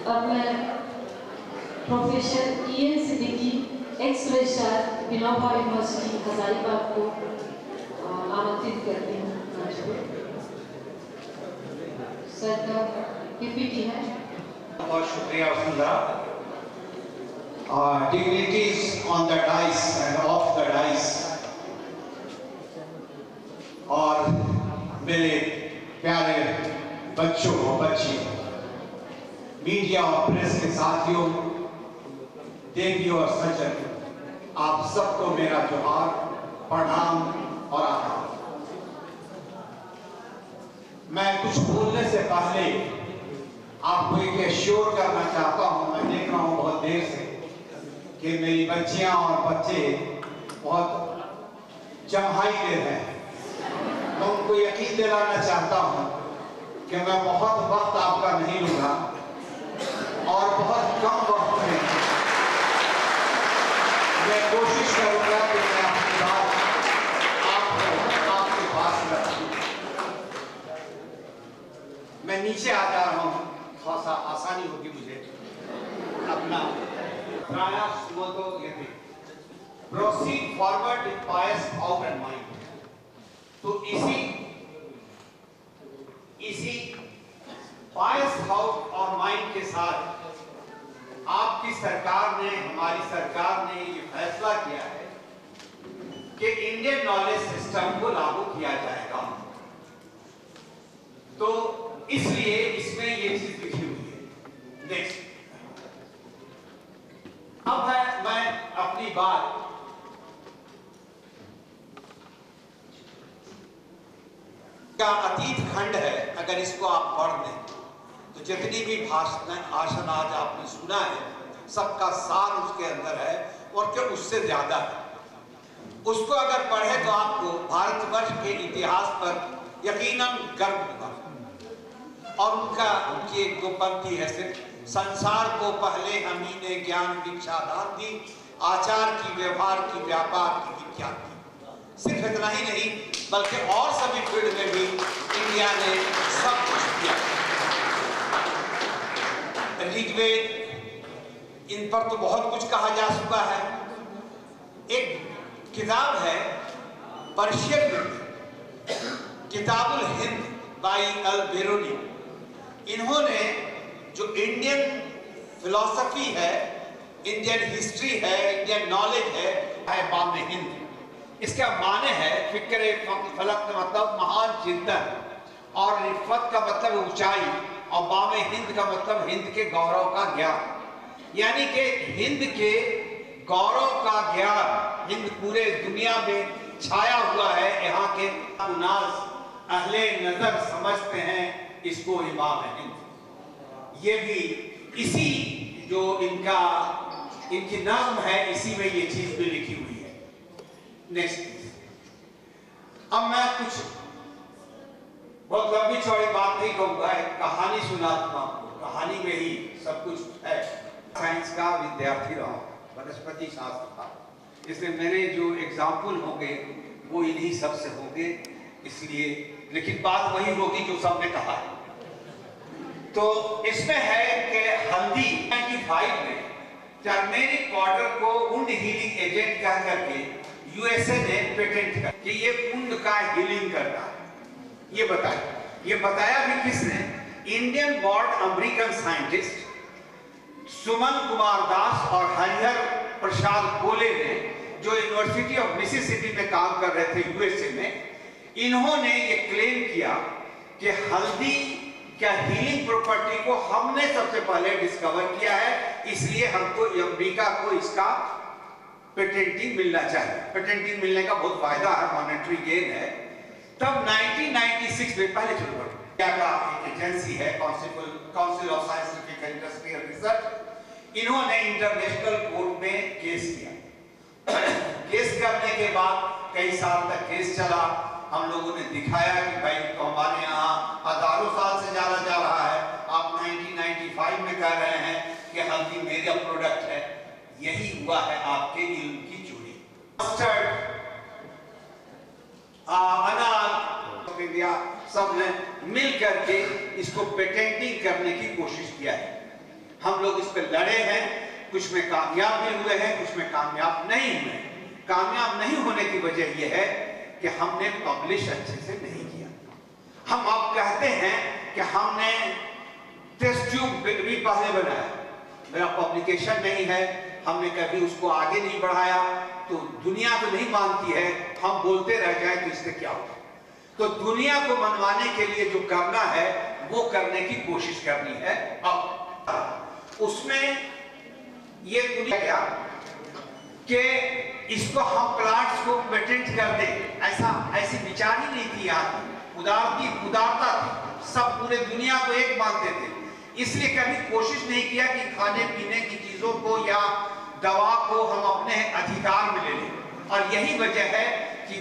अब मैं professor EN Siddiqui x registrar Vinoba university Hazaribagh को आमंत्रित करती हूँ। सर का PPT है। बहुत शुक्रिया Vasundhara. Dignities on the dais and off the dais और मेरे प्यारे बच्चों और बच्चियों, मीडिया और प्रेस के साथियों, देवियों और सज्जन, आप सबको मेरा जोहार, प्रणाम और आभार। मैं कुछ बोलने से पहले आपको एक एश्योर करना चाहता हूं। मैं देख रहा हूं बहुत देर से कि मेरी बच्चियां और बच्चे बहुत जम्हाई दे रहे हैं। मैं उनको यकीन दिलाना चाहता हूं कि मैं बहुत वक्त आपका नहीं लूंगा और बहुत कम वक्त में मैं कोशिश करूंगा कि मैं अपनी बात आपके पास रखूं। मैं नीचे आ जा रहा हूं, थोड़ा सा आसानी होगी मुझे अपना प्रयास हुआ तो ये थे proceed forward with pious heart and mind. तो इसी पायस हार्ट और माइंड के साथ आपकी सरकार ने, हमारी सरकार ने ये फैसला किया है कि इंडियन नॉलेज सिस्टम को लागू किया जाएगा। तो इसलिए इसमें ये चीज लिखी हुई है। नेक्स्ट, अब है मैं अपनी बात का अतीत खंड है। अगर इसको आप पढ़ दें तो जितनी भी भाषण आज आपने सुना है सबका सार उसके अंदर है और क्या उससे ज्यादा है। उसको अगर पढ़े तो आपको भारतवर्ष के इतिहास पर यकीनन गर्व होगा। और उनकी एक दो पंक्ति है सिर्फ, संसार को पहले हम ही ने ज्ञान दीक्षा दान दी, आचार की, व्यवहार की, व्यापार की, विज्ञान की। सिर्फ इतना ही नहीं बल्कि और सभी फील्ड में भी इंडिया ने सब कुछ किया। ऋग्वेद, इन पर तो बहुत कुछ कहा जा चुका है। एक किताब है पर्शियन किताबुल हिंद बाई अल बेरूनी। इन्होंने जो इंडियन फिलॉसफी है, इंडियन हिस्ट्री है, इंडियन नॉलेज है बामे हिंद। इसका माने है फिक्र फलक का मतलब महान चिंतन, और रिफत का मतलब ऊंचाई, और बामे हिंद का मतलब हिंद के गौरव का ज्ञान। यानी कि हिंद के गौरव का ज्ञान हिंद पूरे दुनिया में छाया हुआ है। यहाँ के उनास अहले नजर समझते हैं इसको इमाम हिंद। ये भी इसी जो इनकी नाम है, इसी में ये चीज भी लिखी हुई है। नेक्स्ट, अब मैं कुछ बहुत लंबी चौड़ी बात नहीं कहूंगा, एक कहानी सुनाता हूं आपको। कहानी में ही सब कुछ है। साइंस का विद्यार्थी रहा हूं, वनस्पति शास्त्र का, इसलिए मेरे जो एग्जाम्पल होंगे वो इन्हीं सब से होंगे। इसलिए लेकिन बात वही होगी जो सबने कहा है। तो इसमें है कि हल्दी 95 में टर्मेरिक पाउडर को वुंड हीलिंग एजेंट कह करके यूएसए ने पेटेंट कर कि ये वुंड का हीलिंग करता है। ये बताया भी किसने? Indian born American scientist Suman Kumar Das और हरिहर प्रसाद कोले ने, जो यूनिवर्सिटी ऑफ मिसिसिपी में काम कर रहे थे यूएसए में। इन्होंने ये क्लेम किया कि हल्दी क्या हीलिंग प्रॉपर्टी को हमने सबसे पहले डिस्कवर किया है, इसलिए हमको अमेरिका को इसका पेटेंटिंग मिलना चाहिए। पेटेंटिंग मिलने का बहुत फायदा है, मॉनेटरी गेन है। तब 1996 में पहले शुरू क्या का एक एजेंसी है council of scientific and industrial research, इन्होंने इंटरनेशनल कोर्ट में केस किया। केस करने के बाद कई साल तक केस चला। हम लोगों ने दिखाया कि भाई तो हमारे यहाँ हजारों साल से जाना जा रहा है, आप 1995 में कह रहे हैं कि हल्दी मेरा प्रोडक्ट है। यही हुआ है आपके इल्म की चोरी। मस्टर्ड, अनार, इंडिया सब ने मिल करके इसको पेटेंटिंग करने की कोशिश किया है। हम लोग इस पर लड़े हैं, कुछ में कामयाब भी हुए हैं, कुछ में कामयाब नहीं हुए। कामयाब नहीं होने की वजह यह है कि हमने पब्लिश अच्छे से नहीं किया। हम अब कहते हैं कि हमने टेस्ट ट्यूब भी पहले बनाया, मेरा पब्लिकेशन नहीं है, हमने कभी उसको आगे नहीं बढ़ाया, तो दुनिया तो नहीं मानती है, हम बोलते रह जाए तो इससे क्या होगा। तो दुनिया को मनवाने के लिए जो करना है वो करने की कोशिश करनी है। अब उसमें ये क्या कि इसको हम प्लांट्स को पेटेंट कर दें, ऐसी विचार ही नहीं थी यहाँ की। उदारता थी, सब पूरे दुनिया को एक मानते थे, इसलिए कभी कोशिश नहीं किया कि खाने पीने की चीजों को या दवा को हम अपने अधिकार में ले लें। और यही वजह है कि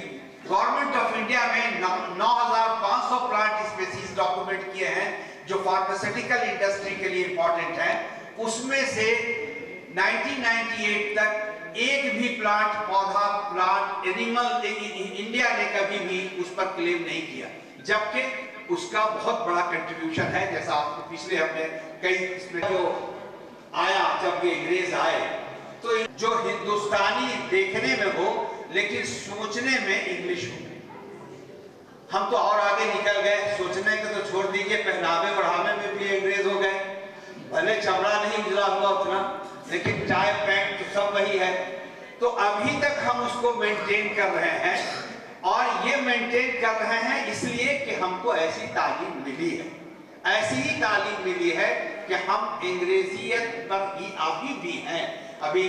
गवर्नमेंट ऑफ इंडिया में 9,500 प्लांट स्पीसीज डॉक्यूमेंट किए हैं जो फार्मास्यूटिकल इंडस्ट्री के लिए इंपॉर्टेंट है। उसमें से 1998 तक एक भी पौधा प्लांट एनिमल इंडिया ने कभी भी उस पर क्लेम नहीं किया, जबकि उसका बहुत बड़ा कंट्रीब्यूशन है। जैसा आपको पिछले हफ्ते कई इसमें जो आया, जब ये अंग्रेज आए तो जो हिंदुस्तानी देखने में हो लेकिन सोचने में इंग्लिश हो। हम तो और आगे निकल गए, सोचने के तो छोड़ दीजिए, पहनावे बढ़ावे में भी अंग्रेज हो गए। भले चमड़ा नहीं उजला हुआ उतना, लेकिन टाई पैंट तो सब वही है। तो अभी तक हम उसको मेंटेन कर रहे हैं, और ये मेंटेन कर रहे हैं इसलिए कि हमको ऐसी तालीम मिली है, ऐसी ही तालीम मिली है कि हम अंग्रेजियत पर ही अभी भी हैं। अभी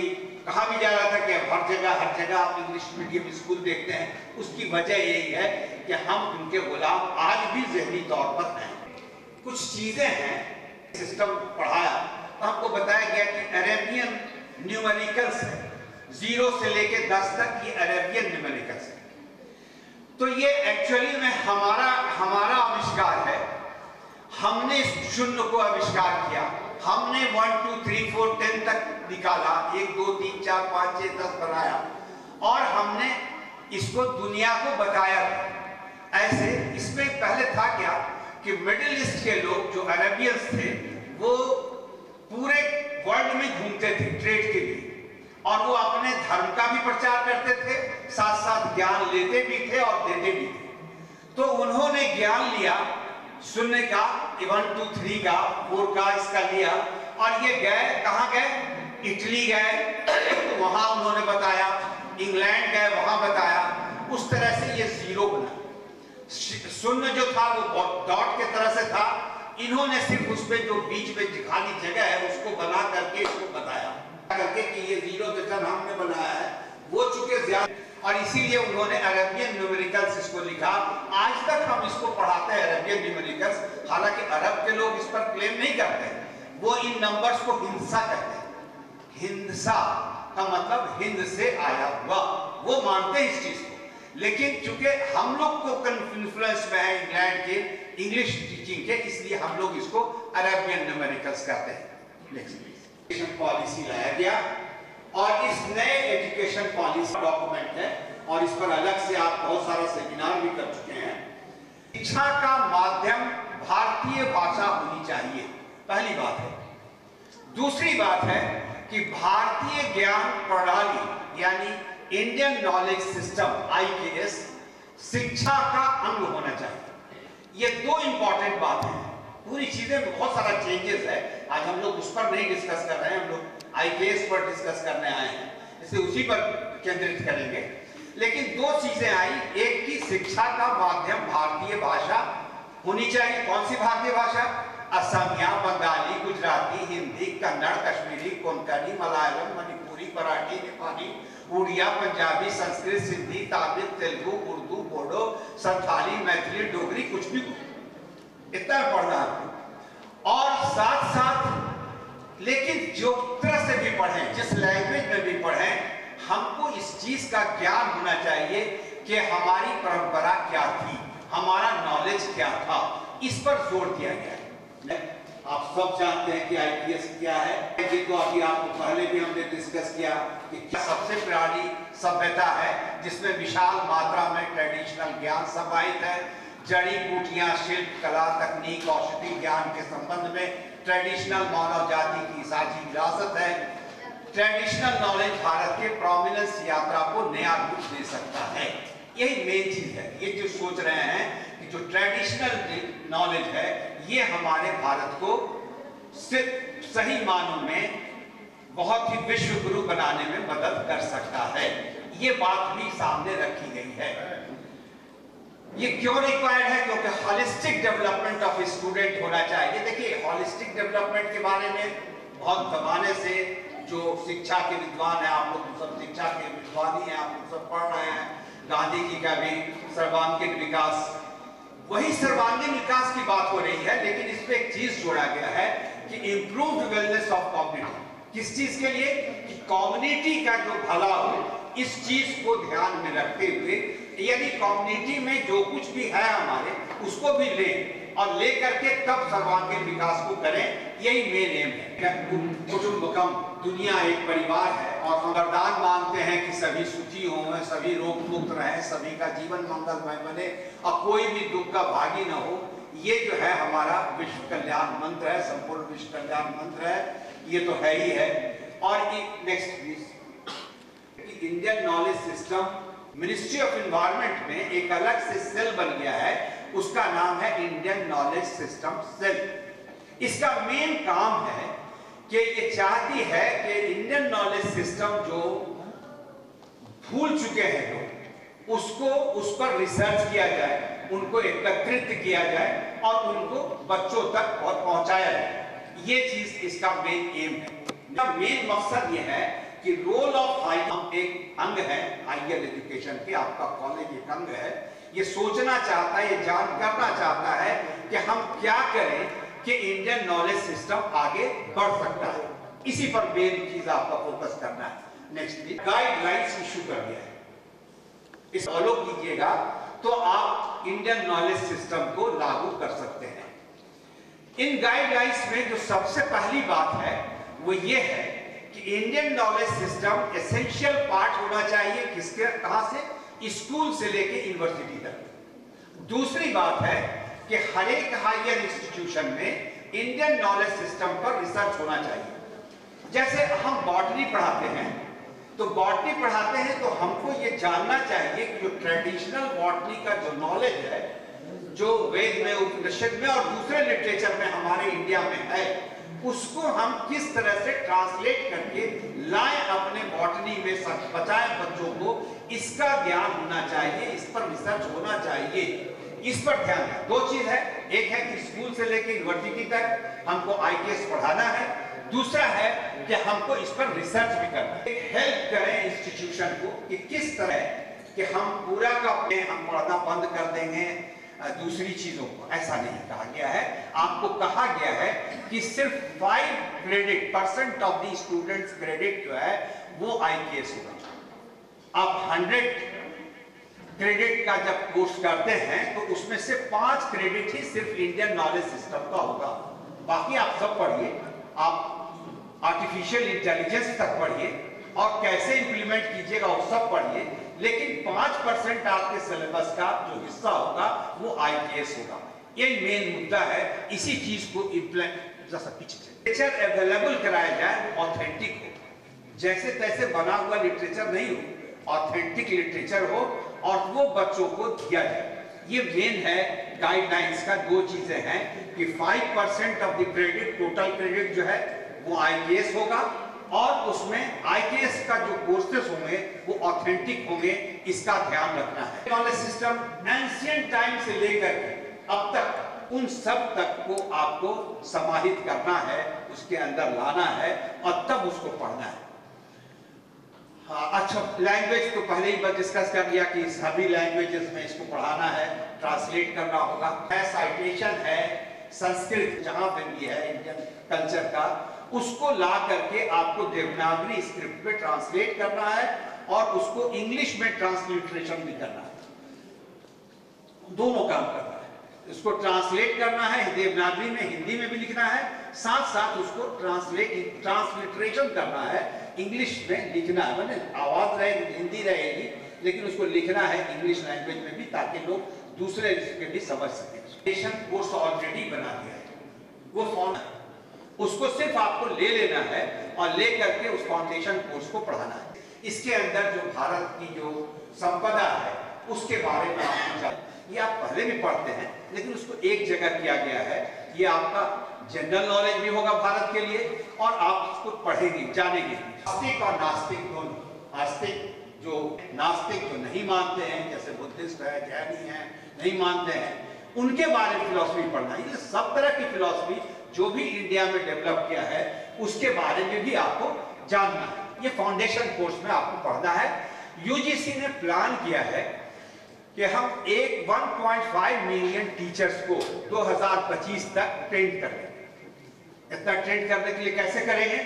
कहा भी जा रहा था कि हर जगह आप इंग्लिश मीडियम स्कूल देखते हैं, उसकी वजह यही है कि हम उनके गुलाम आज भी ज़हनी तौर पर हैं। कुछ चीजें हैं, सिस्टम पढ़ाया तो हमको बताया गया कि अरेबियन न्यूमेरिकल्स है, 0 से लेके 10 तक ये अरेबियन न्यूमेरिकल्स है। तो ये एक्चुअली में हमारा आविष्कार है। हमने इस शून्य को आविष्कार किया, हमने 1 2 3 4 10 तक निकाला, 1 2 3 4 5 6 10 बनाया, और हमने इसको दुनिया को बताया। ऐसे इसमें पहले था क्या कि मिडिल ईस्ट के लोग जो अरेबियंस थे वो पूरे वर्ल्ड में घूमते थे ट्रेड के लिए, और वो अपने धर्म का भी प्रचार करते थे, साथ साथ ज्ञान लेते भी थे और देते भी थे। तो उन्होंने ज्ञान लिया सुनने का, 1 2 3 का 4 का इसका लिया, और ये गए कहाँ गए, इटली गए वहां उन्होंने बताया, इंग्लैंड गए वहां बताया। उस तरह से ये 0 बना। शून्य जो था वो डॉट के तरह से था, इन्होंने सिर्फ उसमें जो बीच में खाली जगह है उसको बना करके इसको बताया करके कि ये 0 जैसा हमने बनाया है, वो चूंकि ज्यादा, और इसीलिए उन्होंने अरेबियन न्यूमेरिकल्स इसको लिखा। आज तक हम इसको पढ़ाते हैं अरेबियन न्यूमेरिकल्स, हालांकि अरब के लोग इस पर क्लेम नहीं करते, वो इन नंबर्स को हिंसा कहते हैं। हिंसा का मतलब हिंद से आया हुआ, वो मानते हैं इस चीज को। लेकिन चूंकि हम लोग को इन्फ्लुएंस में है इंग्लैंड के इंग्लिश टीचिंग के, इसलिए हम लोग इसको अरेबियन न्यूमेरिकल्स कहते हैं। नेक्स्ट एजुकेशन पॉलिसी लाया गया, और इस नए एजुकेशन पॉलिसी डॉक्यूमेंट है, और इस पर अलग से आप बहुत सारा सेमिनार भी कर चुके हैं। शिक्षा का माध्यम भारतीय भाषा होनी चाहिए, पहली बात है। दूसरी बात है कि भारतीय ज्ञान प्रणाली यानी इंडियन नॉलेज सिस्टम IKS शिक्षा का अंग होना चाहिए। ये 2 इंपॉर्टेंट बात है। पूरी चीजें में बहुत सारा चेंजेस है, आज हम लोग उस पर नहीं डिस्कस कर रहे हैं, हम लोग IKS पर डिस्कस करने आए हैं, इसलिए उसी पर केंद्रित करेंगे। लेकिन 2 चीजें आई, एक की शिक्षा का माध्यम भारतीय भाषा होनी चाहिए। कौन सी भारतीय भाषा? असमिया, बंगाली, गुजराती, हिंदी, कन्नड़, कश्मीरी, कोंकणी, मलयालम, मणिपुरी, मराठी, नेपाली, उड़िया, पंजाबी, संस्कृत, सिंधी, तमिल, तेलुगु, उर्दू, बोडो, संथाली, मैथिली, डोगरी, कुछ भी इतना पढ़ना है। और साथ साथ लेकिन जो तरह से भी पढ़ें, जिस लैंग्वेज में भी पढ़ें, हमको इस चीज का ज्ञान होना चाहिए कि हमारी परंपरा क्या थी, हमारा नॉलेज क्या था, इस पर जोर दिया गया है। आप सब जानते हैं कि IKS क्या है, ये तो अभी आपको पहले भी हमने डिस्कस किया कि क्या सबसे पुरानी सभ्यता है जिसमें विशाल मात्रा में ट्रेडिशनल ज्ञान समाहित है। जड़ी बूटियां, शिल्प कला, तकनीक, औषधि ज्ञान के संबंध में ट्रेडिशनल मानव जाति की साझी विरासत है। ट्रेडिशनल नॉलेज भारत के प्रोमिनेंस यात्रा को नया रूप दे सकता है। यही मेन चीज है। ये जो सोच रहे हैं कि जो ट्रेडिशनल नॉलेज है ये हमारे भारत को सिर्फ सही मानों में बहुत ही विश्व गुरु बनाने में मदद कर सकता है। ये बात भी सामने रखी गई है। ये क्यों रिक्वायर्ड है? क्योंकि होलिस्टिक डेवलपमेंट ऑफ स्टूडेंट होना चाहिए। देखिए, होलिस्टिक डेवलपमेंट के बारे में बहुत जमाने से जो शिक्षा के विद्वान हैं, आप लोग सब शिक्षा के विद्वान ही हैं, आप लोग सब पढ़ रहे हैं। गांधी जी का भी सर्वांगीण विकास, वही सर्वांगीण विकास की बात हो रही है, लेकिन इसमें एक चीज जोड़ा गया है कि इंप्रूव्ड वेलनेस ऑफ कम्युनिटी। किस चीज के लिए? कि कम्युनिटी का जो भला हो, इस चीज को ध्यान में रखते हुए यदि कम्युनिटी में जो कुछ भी है हमारे, उसको भी लें और ले करके तब सर्वांगीण विकास को करें। यही मेन एम है। कुटुंबकम, दुनिया एक परिवार है और हम वरदान मांगते हैं कि सभी सुखी हों, सभी रोग मुक्त रहें, सभी का जीवन मंगलमय बने और कोई भी दुख का भागी न हो। ये जो है हमारा विश्व कल्याण मंत्र है, संपूर्ण विश्व कल्याण मंत्र है। ये तो है ही है। और next please, Indian knowledge system ministry of environment में एक अलग से सेल बन गया है, उसका नाम है इंडियन नॉलेज सिस्टम सेल। इसका मेन काम है कि ये चाहती है कि इंडियन नॉलेज सिस्टम जो भूल चुके हैं लोग, उसको उस पर रिसर्च किया जाए, उनको एकत्रित किया जाए और उनको बच्चों तक पहुंचाया जाए। ये चीज इसका मेन एम है। मेन मकसद ये है कि रोल ऑफ हाई, हम एक अंग है हायर एजुकेशन के, आपका कॉलेज एक अंग है। ये सोचना चाहता है, ये जान करना चाहता है कि हम क्या करें कि इंडियन नॉलेज सिस्टम आगे बढ़ सकता है। इसी पर मेन चीज आपका फोकस करना है। नेक्स्ट गाइडलाइंस इशू कर दिया है, इस फॉलो कीजिएगा तो आप इंडियन नॉलेज सिस्टम को लागू कर सकते हैं। इन गाइडलाइंस में जो सबसे पहली बात है वो ये है कि Indian knowledge system essential part होना चाहिए। किसके? कहां से? स्कूल से लेके यूनिवर्सिटी तक। दूसरी बात है कि हर एक हायर इंस्टीट्यूशन में इंडियन नॉलेज सिस्टम पर रिसर्च होना चाहिए। जैसे हम बॉटनी पढ़ाते हैं, तो बॉटनी पढ़ाते हैं तो हमको ये जानना चाहिए कि जो ट्रेडिशनल बॉटनी का जो नॉलेज है, जो वेद में, उपनिषद में और दूसरे लिटरेचर में हमारे इंडिया में है, उसको हम किस तरह से ट्रांसलेट करके लाएं अपने बॉटनी में, बचाएं बच्चों को। इसका ज्ञान होना चाहिए, इस पर रिसर्च होना चाहिए, इस पर ध्यान दें। दो चीज है, एक है कि स्कूल से लेकर यूनिवर्सिटी तक हमको IKS पढ़ाना है, दूसरा है कि हमको इस पर रिसर्च भी करना है। हेल्प करें इंस्टीट्यूशन को कि किस तरह कि हम पूरा का हम पढ़ना बंद कर देंगे दूसरी चीजों को, ऐसा नहीं कहा गया है। आपको कहा गया है कि सिर्फ 5% ऑफ द स्टूडेंट्स क्रेडिट जो है वो IKS होगा। आप 100 क्रेडिट का जब कोर्स करते हैं तो उसमें से 5 क्रेडिट ही सिर्फ इंडियन नॉलेज सिस्टम का होगा। बाकी आप सब पढ़िए, आप आर्टिफिशियल इंटेलिजेंस तक पढ़िए और कैसे इंप्लीमेंट कीजिएगा वो सब पढ़िए, लेकिन 5% आपके सिलेबस का जो हिस्सा होगा वो IKS होगा। ये मेन मुद्दा है। इसी चीज को लिटरेचर अवेलेबल कराया जाए, ऑथेंटिक हो, जैसे तैसे बना हुआ लिटरेचर नहीं हो, ऑथेंटिक लिटरेचर हो और वो बच्चों को दिया जाए। ये मेन है गाइडलाइंस का। दो चीजें हैं कि 5% of the credit, total credit जो है वो IKS होगा और उसमें IKS का जो कोर्सेस होंगे वो ऑथेंटिक होंगे, इसका ध्यान रखना है। नॉलेज सिस्टम एंशिएंट टाइम से लेकर के अब तक उन सब तक को आपको समाहित करना है, उसके अंदर लाना है और तब उसको पढ़ना है। हाँ, अच्छा, लैंग्वेज तो पहले ही डिस्कस कर लिया कि सभी लैंग्वेजेस में इसको पढ़ाना है, ट्रांसलेट करना होगा। साइटेशन है, संस्कृत जहां पे भी है इंडियन कल्चर का, उसको ला करके आपको देवनागरी स्क्रिप्ट पे ट्रांसलेट करना है और उसको इंग्लिश में ट्रांसलिटरेशन भी करना है। दोनों काम करना है। इसको ट्रांसलेट करना है देवनागरी में, हिंदी में भी लिखना है, साथ साथ उसको ट्रांसलिटरेशन करना है, इंग्लिश में लिखना है। मैंने आवाज रहेगी, हिंदी रहेगी, लेकिन उसको लिखना है इंग्लिश लैंग्वेज में भी, ताकि लोग दूसरे इसके भी समझ सकें। कोर्स ऑलरेडी बना दिया है, वो फॉर्म उसको सिर्फ आपको ले लेना है और ले करके उस फाउंडेशन कोर्स को पढ़ाना है। इसके अंदर जो भारत की जो संपदा है उसके बारे में आपको ये आप पहले भी पढ़ते हैं, लेकिन उसको एक जगह किया गया है। ये आपका जनरल नॉलेज भी होगा भारत के लिए और आप उसको पढ़ेंगे, जानेंगे। आस्तिक और नास्तिक दोनों। आस्तिक जो नास्तिक जो नहीं मानते हैं, जैसे बुद्धिस्ट है, जैनी है, नहीं मानते हैं, उनके बारे में फिलॉसफी पढ़ना। ये सब तरह की फिलॉसफी जो भी इंडिया में डेवलप किया है उसके बारे में भी आपको जानना है। ये फाउंडेशन कोर्स में आपको पढ़ना है। यूजीसी ने प्लान किया है कि हम 1.5 मिलियन टीचर्स को 2025 तक ट्रेन करें। इतना ट्रेन करने के लिए कैसे करेंगे,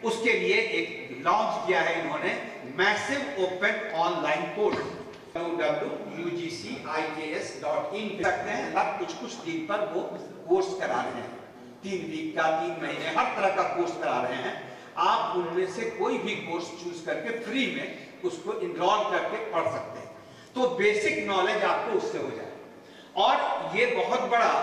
उसके लिए एक लॉन्च किया है इन्होंने, massive open online course www.ugcis.in सकते हैं। हर कुछ दिन पर वो कोर्स करा रहे हैं, 3 वीक का, 3 महीने, हर तरह का कोर्स करा रहे हैं। आप उनमें से कोई भी कोर्स चूज करके फ्री में उसको इनरोल करके पढ़ सकते हैं, तो बेसिक नॉलेज आपको उससे हो जाए। और ये बहुत बड़ा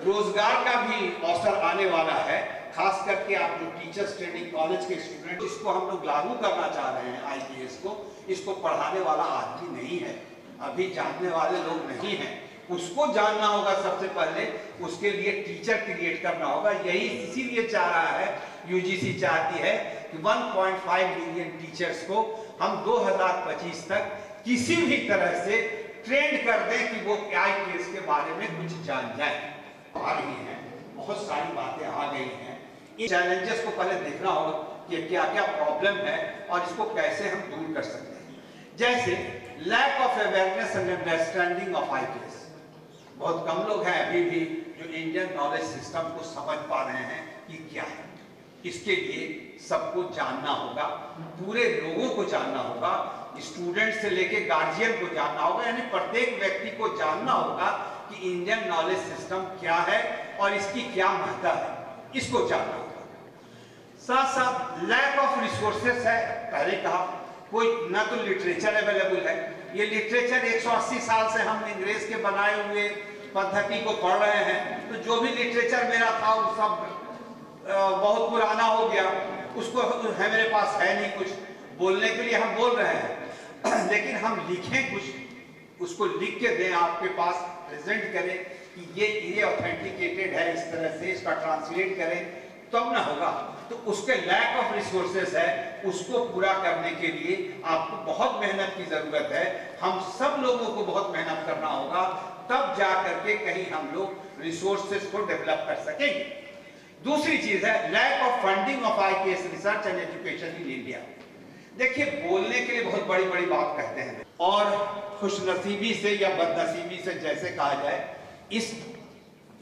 रोजगार का भी अवसर आने वाला है, खास करके आप जो टीचर्स ट्रेनिंग कॉलेज के स्टूडेंट, इसको हम लोग लागू करना चाह रहे हैं आईपीएस को। इसको पढ़ाने वाला आदमी नहीं है, अभी जानने वाले लोग नहीं हैं, उसको जानना होगा सबसे पहले, उसके लिए टीचर क्रिएट करना होगा। यही इसीलिए चाह रहा है, यूजीसी चाहती है कि 1.5 मिलियन टीचर्स को हम 2025 तक किसी भी तरह से ट्रेंड कर दें कि वो आईपीएस के बारे में कुछ जान जाए। आ रही हैं, बहुत सारी बातें आ गई हैं। इन चैलेंजेस को पहले देखना होगा कि क्या क्या प्रॉब्लम है और इसको कैसे हम दूर कर सकते हैं। जैसे lack of awareness and understanding of IPS. बहुत कम लोग हैं अभी भी जो इंडियन नॉलेज सिस्टम को समझ पा रहे हैं कि क्या है। इसके लिए सबको जानना होगा, पूरे लोगों को जानना होगा, स्टूडेंट से लेके गार्जियन को जानना होगा, यानी प्रत्येक व्यक्ति को जानना होगा कि इंडियन नॉलेज सिस्टम क्या है और इसकी क्या महत्ता है, इसको जानना होगा। साथ साथ लैक ऑफ रिसोर्सेस है, पहले कहा, कोई ना तो लिटरेचर अवेलेबल है। ये लिटरेचर 180 साल से हम अंग्रेज के बनाए हुए पद्धति को पढ़ रहे हैं, तो जो भी लिटरेचर मेरा था वो सब बहुत पुराना हो गया, उसको है मेरे पास है नहीं, कुछ बोलने के लिए हम बोल रहे हैं, लेकिन हम लिखें कुछ, उसको लिख के दें, आपके पास प्रेजेंट करें कि ये ऑथेंटिकेटेड है, इस तरह से इसका ट्रांसलेट करें, तब ना होगा। तो उसके लैक ऑफ रिसोर्सेस है, उसको पूरा करने के लिए आपको बहुत मेहनत की जरूरत है। हम सब लोगों को बहुत मेहनत करना होगा, तब जा करके कहीं हम लोग रिसोर्सेस को डेवलप कर सकेंगे। दूसरी चीज है lack of funding of IPS research and education in India. देखिए, बोलने के लिए बहुत बड़ी बड़ी बात कहते हैं और खुशनसीबी से या बदनसीबी से जैसे कहा जाए, इस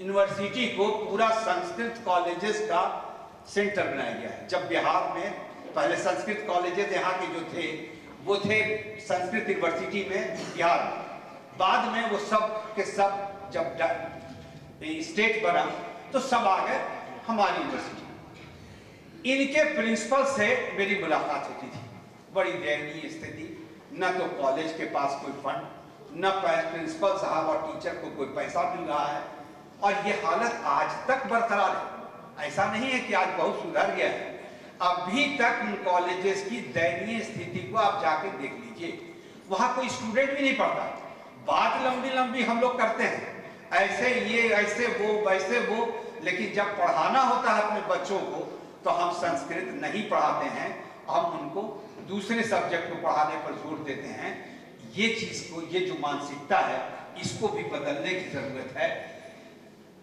यूनिवर्सिटी को पूरा संस्कृत कॉलेजेस का सेंटर बनाया गया है। जब बिहार में पहले संस्कृत कॉलेजेस यहाँ के जो थे वो थे संस्कृत यूनिवर्सिटी में बिहार में, बाद में वो सब के सब जब स्टेट बना तो सब आ गए हमारी यूनिवर्सिटी। इनके प्रिंसिपल से मेरी मुलाकात होती थी, बड़ी दयनीय स्थिति, न तो कॉलेज के पास कोई फंड, न प्रिंसिपल साहब और टीचर को कोई पैसा मिल रहा है, और ये हालत आज तक बरकरार है। ऐसा नहीं है कि आज बहुत सुधर गया है, अभी तक उन कॉलेजेस की दयनीय स्थिति को आप जाके देख लीजिए। वहां कोई स्टूडेंट भी नहीं पढ़ता, बात लंबी लंबी हम लोग करते हैं, ऐसे ये ऐसे वो वैसे वो, लेकिन जब पढ़ाना होता है अपने बच्चों को तो हम संस्कृत नहीं पढ़ाते हैं, हम उनको दूसरे सब्जेक्ट को पढ़ाने पर जोर देते हैं। ये चीज को, ये जो मानसिकता है, इसको भी बदलने की जरूरत है।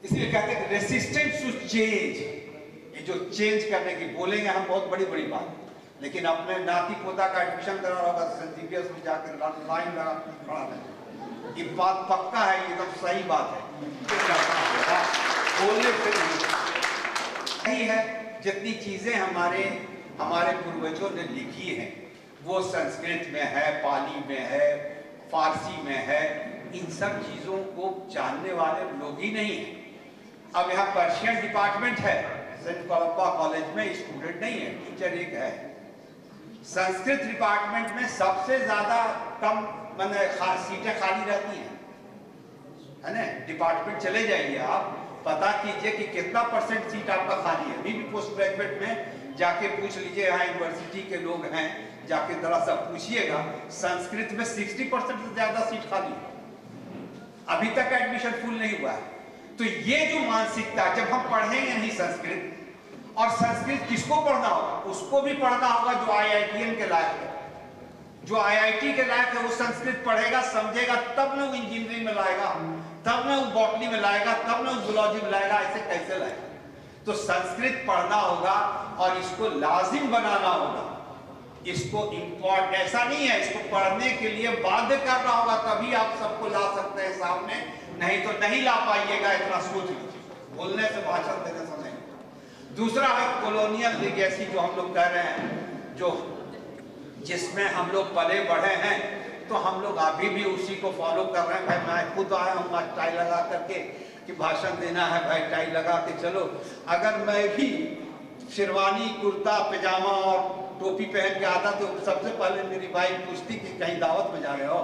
इसलिए कहते हैं रेसिस्टेंस टू चेंज, ये जो चेंज करने की बोलेंगे हम बहुत बड़ी बड़ी बात, लेकिन अपने नाती पोता का एडमिशन कराना होगा तो सीबीएस में जाकर लाइन लगा पढ़ा लें, ये बात पक्का है, ये तो सही बात है। बोलने से नहीं है, जितनी चीजें हमारे पूर्वजों ने लिखी हैं वो संस्कृत में है, पाली में है, फारसी में है, इन सब चीजों को जानने वाले लोग ही नहीं है। अब यहाँ पर्शियन डिपार्टमेंट है, सेंट कोलंबा कॉलेज में स्टूडेंट नहीं है, टीचर एक है। संस्कृत डिपार्टमेंट में सबसे ज्यादा कम सीटें खाली रहती हैं, है ना। डिपार्टमेंट चले जाइए आप, पता कीजिए कि कितना परसेंट सीट आपका खाली है। अभी भी पोस्ट ग्रेजुएट में जाके पूछ लीजिए, यहाँ यूनिवर्सिटी के लोग हैं, जाके जरा सा पूछिएगा, संस्कृत में 60% से ज्यादा सीट खाली है, अभी तक एडमिशन फुल नहीं हुआ है। तो ये जो मानसिकता, जब हम पढ़ेंगे नहीं संस्कृत, और संस्कृत किसको पढ़ना होगा? उसको भी पढ़ना होगा जो IITian के लायक है, जो IIT के लायक है वो संस्कृत पढ़ेगा, समझेगा, तब ना वो इंजीनियरिंग में लाएगा, तब ना वो बॉटनी में लाएगा, तब ना वो जूलॉजी में लाएगा। ऐसे कैसे लाएगा? तो संस्कृत पढ़ना होगा और इसको लाजिम बनाना होगा, इसको इम्पोर्ट, ऐसा नहीं है इसको पढ़ने के लिए बाध्य करना होगा, तभी आप सबको ला सकते हैं सामने, नहीं तो नहीं ला पाइएगा। इतना सोच लीजिए, बोलने से, भाषण देने से नहीं। दूसरा है कॉलोनियल लीगेसी, जो हम लोग कह रहे हैं, जो जिसमें हम लोग पले बढ़े हैं, तो हम लोग अभी भी उसी को फॉलो कर रहे हैं। भाई मैं खुद आया हूँ आज टाई लगा करके कि भाषण देना है, भाई टाई लगा के चलो। अगर मैं भी शेरवानी, कुर्ता, पैजामा और टोपी पहन के आता तो सबसे पहले मेरी वाइफ पूछती कि कहीं दावत में जा रहे हो।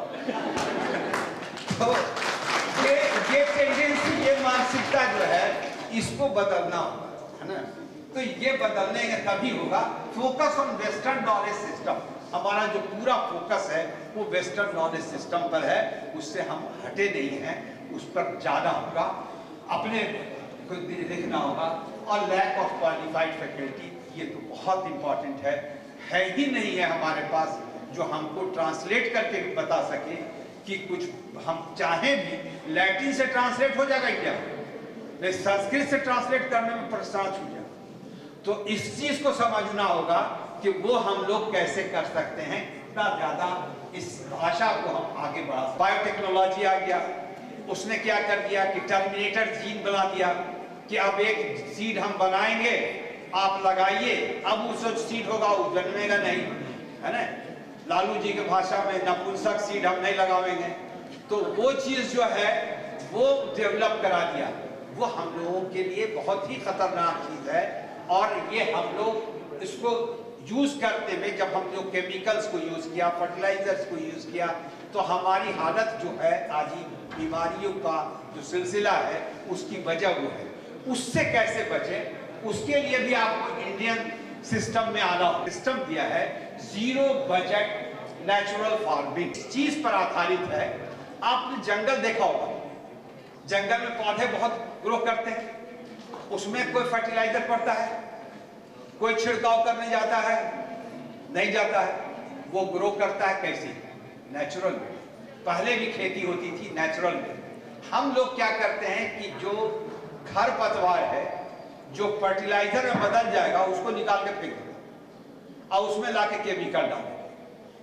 तो ये टेंडेंसी, ये मानसिकता जो है, इसको बदलना होगा, है ना। तो ये बदलने का तभी होगा। Focus on western knowledge system, हमारा जो पूरा फोकस है वो वेस्टर्न नॉलेज सिस्टम पर है, उससे हम हटे नहीं हैं, उस पर जाना होगा, अपने को देखना होगा। और लैक ऑफ क्वालिफाइड फैकल्टी, ये तो बहुत इंपॉर्टेंट है ही नहीं है हमारे पास जो हमको ट्रांसलेट करके बता सके कि कुछ हम चाहें भी। लैटिन से ट्रांसलेट हो जाएगा क्या, नहीं संस्कृत से ट्रांसलेट करने में परेशान छूट जाए। तो इस चीज को समझना होगा कि वो हम लोग कैसे कर सकते हैं, इतना ज्यादा इस भाषा को हम आगे बढ़ा। बायोटेक्नोलॉजी आ गया, उसने क्या कर दिया कि टर्मिनेटर जीन बना दिया कि अब एक सीड हम बनाएंगे, आप लगाइए, अब उस सीड होगा, वो जन्मेगा नहीं, है ना। लालू जी के भाषा में नपुंसक सीड हम नहीं लगाएंगे। तो वो चीज जो है वो डेवलप करा दिया, वो हम लोगों के लिए बहुत ही खतरनाक चीज है। और ये हम लोग इसको यूज करते हुए, जब हम लोग केमिकल्स को यूज किया, फर्टिलाइजर्स को यूज किया, तो हमारी हालत जो है आज ही बीमारियों का जो सिलसिला है उसकी वजह वो है। उससे कैसे बचे, उसके लिए भी आपको इंडियन सिस्टम में आना हो। सिस्टम दिया है जीरो बजट नेचुरल फार्मिंग, चीज पर आधारित है। आपने जंगल देखा होगा, जंगल में पौधे बहुत ग्रो करते हैं, उसमें कोई फर्टिलाइजर पड़ता है, कोई छिड़काव करने जाता है, नहीं जाता है, वो ग्रो करता है कैसे, नेचुरल में। पहले भी खेती होती थी नेचुरल में। हम लोग क्या करते हैं कि जो खरपतवार है, जो फर्टिलाइजर में बदल जाएगा, उसको निकाल के फेंक देंगे और उसमें लाके केमिकल डालेंगे,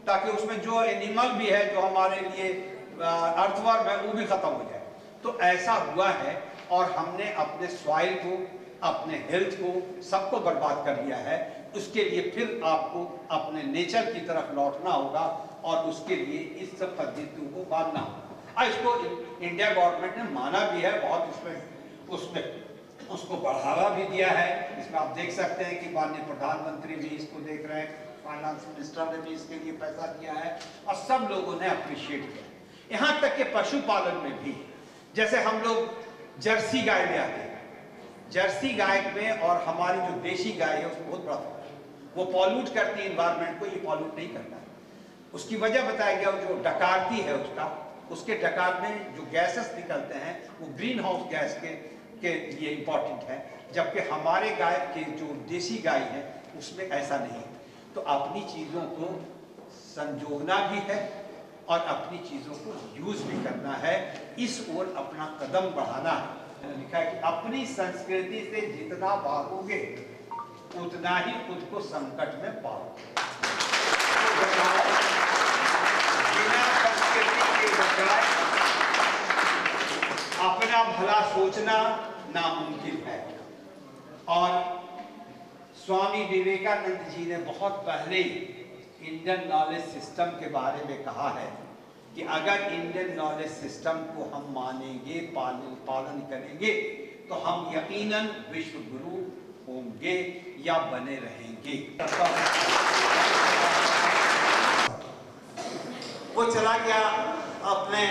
ताकि उसमें जो एनिमल भी है, जो हमारे लिए अर्थवर्म है, वो भी खत्म हो जाए। तो ऐसा हुआ है और हमने अपने सॉइल को, अपने हेल्थ को, सबको बर्बाद कर दिया है। उसके लिए फिर आपको अपने नेचर की तरफ लौटना होगा और उसके लिए इस सब पद्धतियों को मानना होगा। और इसको इंडिया गवर्नमेंट ने माना भी है, बहुत उसमें उसको बढ़ावा भी दिया है। इसमें आप देख सकते हैं कि माननीय प्रधानमंत्री भी इसको देख रहे हैं, फाइनेंस मिनिस्टर ने भी इसके लिए पैसा दिया है और सब लोगों ने अप्रिशिएट किया। यहाँ तक कि पशुपालन में भी, जैसे हम लोग जर्सी गाय ले आते हैं, जर्सी गाय में और हमारी जो देशी गाय है उसमें बहुत बड़ा फर्क है। वो पॉल्यूट करती है इन्वायरमेंट को, ये पॉल्यूट नहीं करता है। उसकी वजह बताया गया, जो डकारती है उसके डकार में जो गैसेस निकलते हैं वो ग्रीन हाउस गैस के लिए इम्पॉर्टेंट है, जबकि हमारे गाय के जो देशी गाय है उसमें ऐसा नहीं है। तो अपनी चीज़ों को संजोगना भी है और अपनी चीज़ों को यूज भी करना है, इस ओर अपना कदम बढ़ाना है। लिखा है कि अपनी संस्कृति से जितना भागोगे उतना ही खुद को संकट में पाओगे। बिना संस्कृति के बजाय अपना भला सोचना नामुमकिन है। और स्वामी विवेकानंद जी ने बहुत पहले इंडियन नॉलेज सिस्टम के बारे में कहा है कि अगर इंडियन नॉलेज सिस्टम को हम मानेंगे, पालन करेंगे, तो हम यकीनन विश्व गुरु होंगे या बने रहेंगे। वो चला गया अपने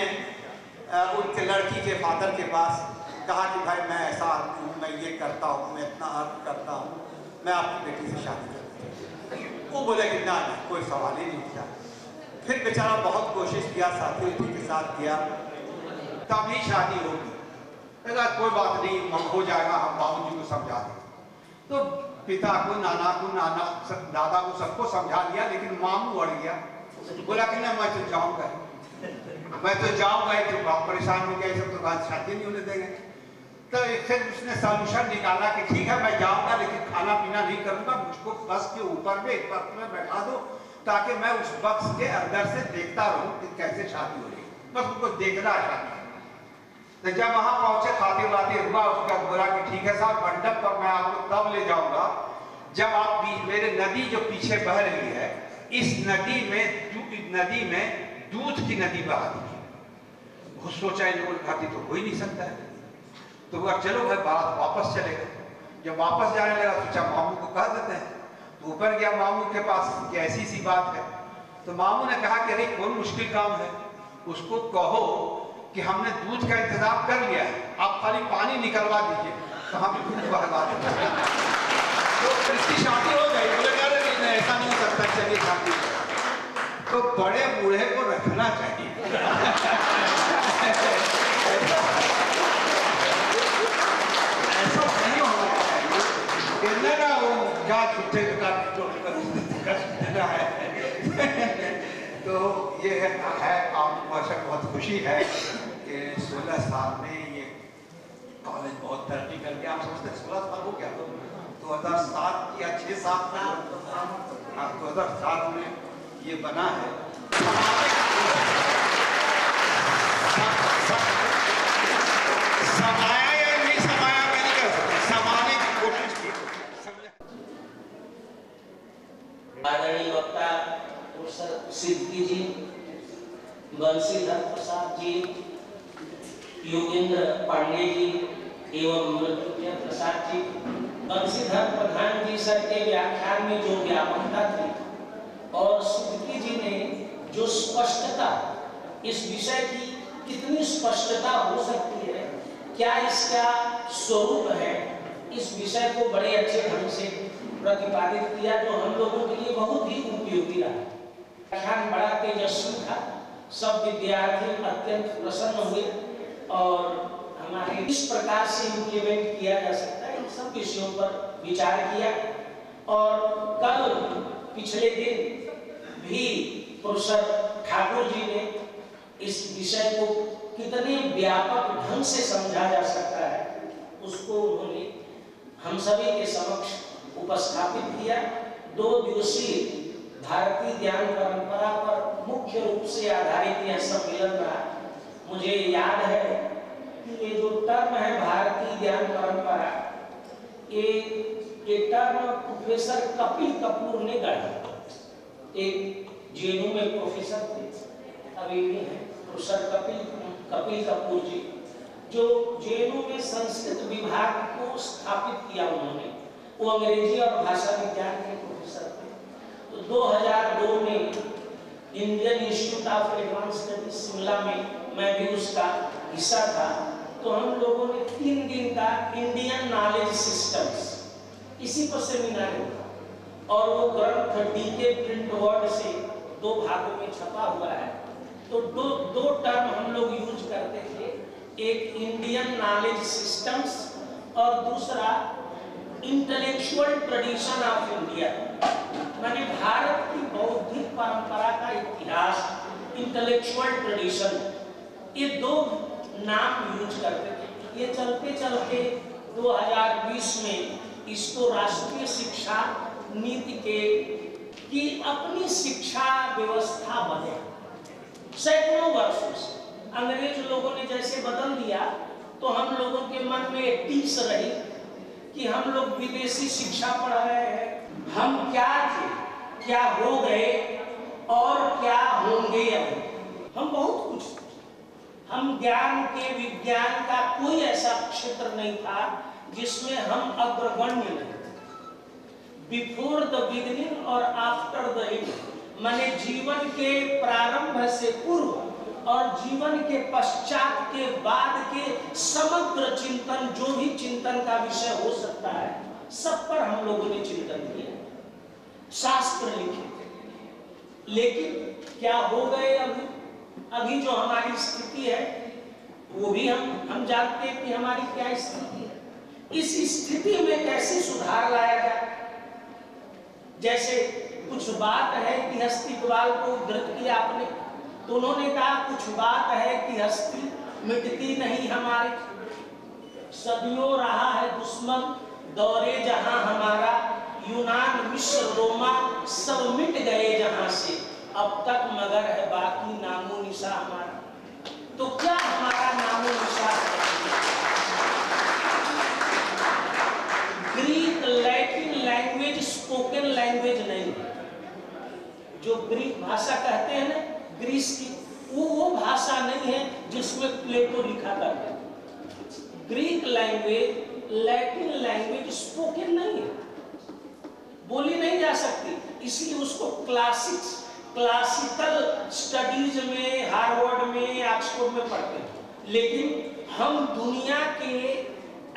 उनके लड़की के फादर के पास कहा कि भाई मैं ऐसा आदमी हूँ, मैं ये करता हूँ, मैं इतना अर्थ करता हूँ, मैं आपकी बेटी से शादी करता हूँ। वो बोले कि ना ना, कोई सवाल ही नहीं उठा। फिर बेचारा बहुत कोशिश किया, साथी के साथ किया, तब ही शादी होगी। कोई बात नहीं, हो जाएगा, हम बाबूजी को समझा दें। तो पिता को, नाना को, दादा को, सबको समझा दिया, लेकिन मामू अड़ गया। बोला कि ना मैं तो जाऊंगा, मैं तो जाऊंगा, तो बहुत परेशान हो गया, सब तो बात शादी नहीं होने देंगे। तो फिर उसने सॉल्यूशन निकाला कि ठीक है मैं जाऊंगा, लेकिन खाना पीना नहीं करूंगा, मुझको बस के ऊपर में एक वक्त में बैठा दो, ताकि मैं उस बक्स के अंदर से देखता रहूं कि कैसे शादी हो रही, बस उनको देखना है शादी। तो जब वहां पहुंचे, खाते वाते हुआ, उसका बोला कि ठीक है साहब, मंडप पर मैं आपको तब ले जाऊंगा जब आप मेरे नदी जो पीछे बह रही है, इस नदी में दूध की नदी बहा दीजिए। वो सोचा इन लोगों ने, खाती तो हो ही नहीं सकता है। तो वो चलो भाई, बारात वापस चलेगा। जब वापस जाने लगा, सोचा मामू को कह देते हैं। तो ऊपर गया मामू के पास कि ऐसी सी बात है। तो मामू ने कहा कि अरे कौन मुश्किल काम है, उसको कहो कि हमने दूध का इंतजाम कर लिया है, आप खाली पानी निकलवा दीजिए, तो हम दूध बहवा देंगे। तो इसकी शादी हो गई। बोले अरे नहीं, ऐसा नहीं हो सकता, चलिए शादी। तो बड़े बूढ़े को रखना चाहिए। ऐसा नहीं होना चाहिए। ना वो क्या छुट्टे का है। तो ये है आपको बहुत खुशी है कि 16 साल में ये कॉलेज बहुत तरक्की कर गया। आप समझते 16 साल हो गया, 2007 या 6-7 में, 2007 में ये बना है। समाया या नहीं समाया मैं नहीं कह सकता, समाने की कोशिश की। आदरणीय वक्ता प्रोफेसर सिद्दकी जी, बंशीधर प्रसाद जी, योगेंद्र पांडे जी एवं मृत्युंजय प्रसाद जी, बंशीधर प्रधान जी सर के व्याख्यान में जो व्यापकता थी और सिद्दकी जी ने जो स्पष्टता, इस विषय की कितनी स्पष्टता हो सकती है, क्या इसका स्वरूप है, इस विषय को बड़े अच्छे ढंग से प्रतिपादित किया, जो हम लोगों के लिए बहुत ही उपयोगी रहा। व्याख्यान बड़ा तेजस्वी था, सब विद्यार्थी अत्यंत प्रसन्न हुए और हमारे इस प्रकार से इम्प्लीमेंट किया जा सकता है, इन सब विषयों पर विचार किया। और कल पिछले दिन भी प्रोफेसर ठाकुर जी ने इस विषय को कितने व्यापक ढंग से समझा जा सकता है, उसको उन्होंने हम सभी के समक्ष उपस्थापित किया। 2 दिवसीय भारतीय ज्ञान परंपरा पर मुख्य रूप से आधारित यह सम्मेलन रहा। मुझे याद है कि ये जो टर्म है भारतीय ज्ञान परंपरा, ये टर्म प्रोफेसर कपिल कपूर ने गढ़ा। एक जेएनयू में प्रोफेसर थे, अभी भी हैं, प्रोफेसर कपिल कपूर जी, जो जेएनयू में संस्कृत विभाग को स्थापित किया उन्होंने। वो अंग्रेजी और भाषा विज्ञान के प्रोफेसर थे। तो 2002 में Indian institute of advance studies Shimla में मैं भी उसका हिस्सा था। तो हम लोगों ने 3 दिन का इंडियन नॉलेज सिस्टम्स, इसी पर सेमिनार हुआ और वो ग्रंथ डीके प्रिंट वर्ड से 2 भागों में छपा हुआ है। तो दो टर्म हम लोग यूज करते थे, एक इंडियन नॉलेज सिस्टम्स और दूसरा इंटेलेक्चुअल ट्रेडिशन ऑफ इंडिया, माने भारत की बौद्धिक परंपरा का इतिहास, इंटेलेक्चुअल ट्रेडिशन, ये 2 नाम यूज करते थे। ये चलते चलते 2020 में इसको राष्ट्रीय शिक्षा नीति की अपनी शिक्षा व्यवस्था बने। सैकड़ों वर्षों से अंग्रेज लोगों ने जैसे बदल दिया, तो हम लोगों के मन में एक टीस रही कि हम लोग विदेशी शिक्षा पढ़ रहे हैं। हम क्या थे, क्या हो गए और क्या होंगे अब। हम बहुत कुछ, हम ज्ञान के, विज्ञान का कोई ऐसा क्षेत्र नहीं था जिसमें हम अग्रगण्य नहीं थे। बिफोर द बिगिनिंग और आफ्टर द एंड, माने जीवन के प्रारंभ से पूर्व और जीवन के पश्चात के बाद के समग्र चिंतन, जो भी चिंतन का विषय हो सकता है, सब पर हम लोगों ने चिंतन किया, शास्त्र लिखे। लेकिन क्या हो गए अभी जो हमारी स्थिति है, वो भी हम जानते हैं कि हमारी क्या स्थिति है। इस स्थिति में कैसे सुधार लाया जाए? जैसे कुछ बात है कि हस्ती ग्वाल को उद्धृत किया आपने, तो उन्होंने कहा कुछ बात है कि हस्ती मिटती नहीं हमारी, सदियों रहा है दुश्मन दौरे जहां हमारा, यूनान मिस्र रोमा सब मिट गए जहां से, अब तक मगर है बाकी नामो निशा हमारा। तो क्या हमारा नामो निशा है? Greek Latin language spoken language नहीं, जो ग्रीक भाषा कहते हैं ना ग्रीस की, वो भाषा नहीं है जिसमें प्लेटो लिखा करता है। Greek language Latin language spoken नहीं है, बोली नहीं जा सकती, इसलिए उसको क्लासिकल स्टडीज में, हार्वर्ड में, ऑक्सफोर्ड में पढ़ते हैं। लेकिन हम दुनिया के